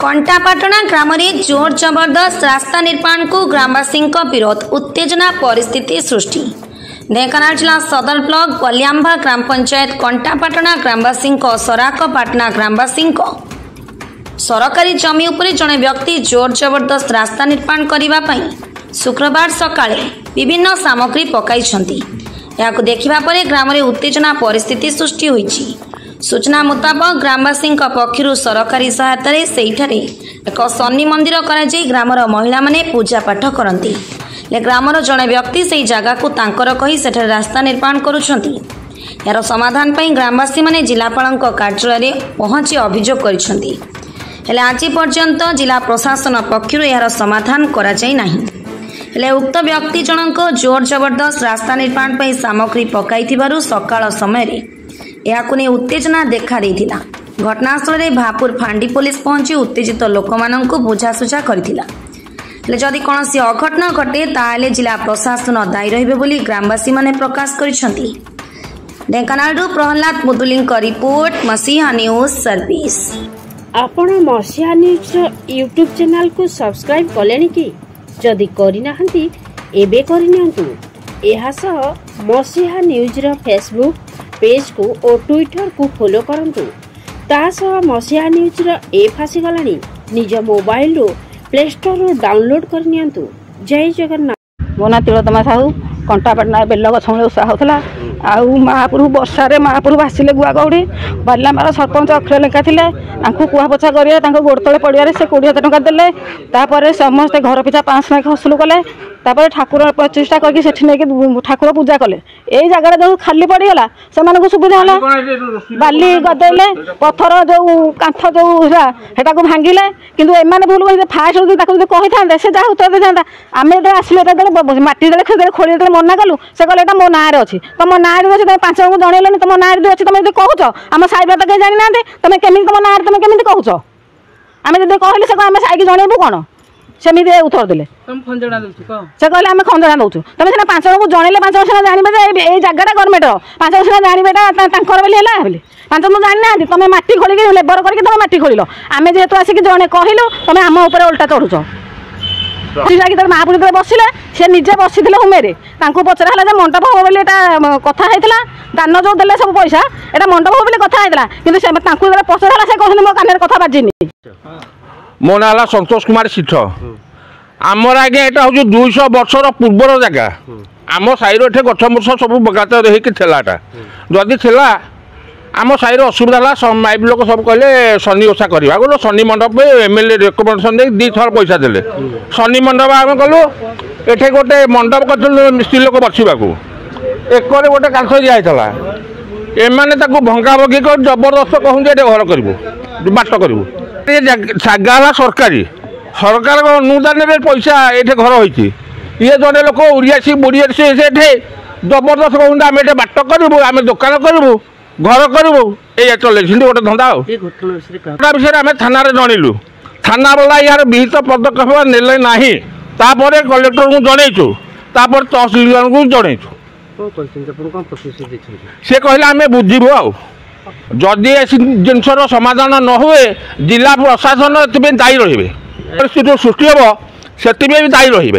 कंटापाटना ग्राम में जोर जबरदस्त रास्ता निर्माण को ग्रामवासी विरोध उत्तेजना परिस्थिति सृष्टि। ढेंकानाल जिला सदर ब्लॉक बलियांबा ग्राम पंचायत कंटापाटना ग्रामवासी सराकपाटना ग्रामवासी सरकारी जमी उपरे जड़े व्यक्ति जोर जबरदस्त रास्ता निर्माण करने शुक्रवार सकाळे विभिन्न सामग्री पकाई देखा पर ग्राम में उत्तेजना परिस्थिति सृष्टि होईछि। सूचना मुताबक ग्रामवासी पक्षर सरकारी सहायता एक शनि मंदिर कर ग्रामर महिला माने पूजा पाठ करती। ग्रामर जड़े व्यक्ति से जगह को तांकर कही सेठारे रास्ता निर्माण करुछंती। यार समाधान पर ग्रामवासी माने जिलापाल कार्यालय पहुंची अभियोग करिसेंती। हेले आज पर्यंत जिला प्रशासन पक्षर यार समाधान करा जाय नाही। हेले उक्त व्यक्ति जनक जोर जबरदस्त रास्ता निर्माण पर सामग्री पकाई सकाळ समय यहां नहीं उत्तेजना देखा देथिला। घटनास्थल में भापुर फांडी पुलिस पहुंची उत्तेजित लोक मानक बुझासुझा करथिला। जदि कौन अघटन घटे ताले जिला प्रशासन दायी रहिबे बोली ग्रामवासी माने प्रकाश करिसेंती। ढेंकानाल प्रहलाद मुदुली रिपोर्ट मसीहा न्यूज सर्विस। आपण मसीहा न्यूज यूट्यूब चैनल को सब्सक्राइब कलेनी कि जदि करिना हंती एबे करिनियंतु। एहा सह मसीहा न्यूज रो फेसबुक पेज को और ट्विटर को फॉलो करंतु। तासह मसीहा न्यूज रो ऐप आसी गलानी निज मोबाइल रो प्ले स्टोर रो डाउनलोड करनियंतु। जय जगन्नाथ। मोना तिलोतमा साहू कंटापाटना बेल गछ मूले उत्साह होता आउ महाप्रभु बर्षारे महाप्रभु भासिले गुआ गौड़ी बालियांबार सरपंच अक्षर लेखा थे कुआ पोछा करेंगे गोड़ तले पड़िया से 20,000 टଙ୍କା देले। तापर समस्ते घर पिछा 500 लेखा हसुल कले। तापर ठाकुर प्रतिष्ठा करके ठाकुर पूजा कले। यही जगह जो खाली पड़गला से सुविधा है बाली गदेले पथर जो कांथ जो हेटा को भांगिले किंतु एमाने भूल कर फास्ट कही था से जहाँ उत्तर दे था आम जो आसले माटी दे खेदे खोली मना कलु से कहले मो ना अच्छी तुम ना अच्छे तुम 5 जन जनइल तुम ना अच्छी तुम जो कहूच आम साइड तो कहीं जानी ना तुम केमी तुम ना तुम केमी कहूच आम जो कहले से आम साइक जनइबू कौन सेमती उत्तर देले से कहले आम खंजना दौचु तुम सीना 5 जन जनइले 5 जन जानवे ये जगह गवर्नमेंट 5 जन जानवेटा बोली 5 जन जानी ना तुम माटी खोलिक लेबर करके तुम माटी खोल आम जेहेतु आसिक जड़े कहलु तुम आम उपर उल्टा चढ़ुच। महापुर बसिले सी निजे बसी हुमेरे पचरा है मंडप हम बोली कथा होता दान जो देले सब पैसा एटा मंडप हम बोली कथा होता कि पचरा से कहते मो कान कथा बाजिनी। मो ना संतोष कुमार सिठ आमर आज्ञा यहाँ हूँ 200 वर्षर पूर्वर जगह आम साइर ये गछ मुछ सब बगात होता जदि थी आम साइर असुविधा माइप लोक सब कहले शनि ओषा करवा गलो शनि मंडप एमएलए रेकमेंडेसन दे 2 थर पैसा देले शनि मंडप आम गलु एठे गोटे मंडप कर स्त्री लोक बसवा एक गोटे कांथ दिखाला एमाने भंगा भंगी कर जबरदस्त कहूँ ये घर करूँ बाट करूँ जगह सरकारी सरकार अनुदान पैसा ये घर होती ये जड़े लोक उड़ियासी बुड़ियासी से जबरदस्त कहूँ आम ये बाट करूँ आम दुकान करूँ घर करूँ ये चले गोटे धंदा विषय आम थाना जनइलु थाना वाला यार विहित पदक्षेप नेले ना तापर कलेक्टर को जनईचु तापर तहसिलदार को जनईचु से कहले आम बुझीबू आदि जिनसर समाधान न हुए जिला प्रशासन ए दायी रही परिस्थिति सृष्टि हम से दायी रही।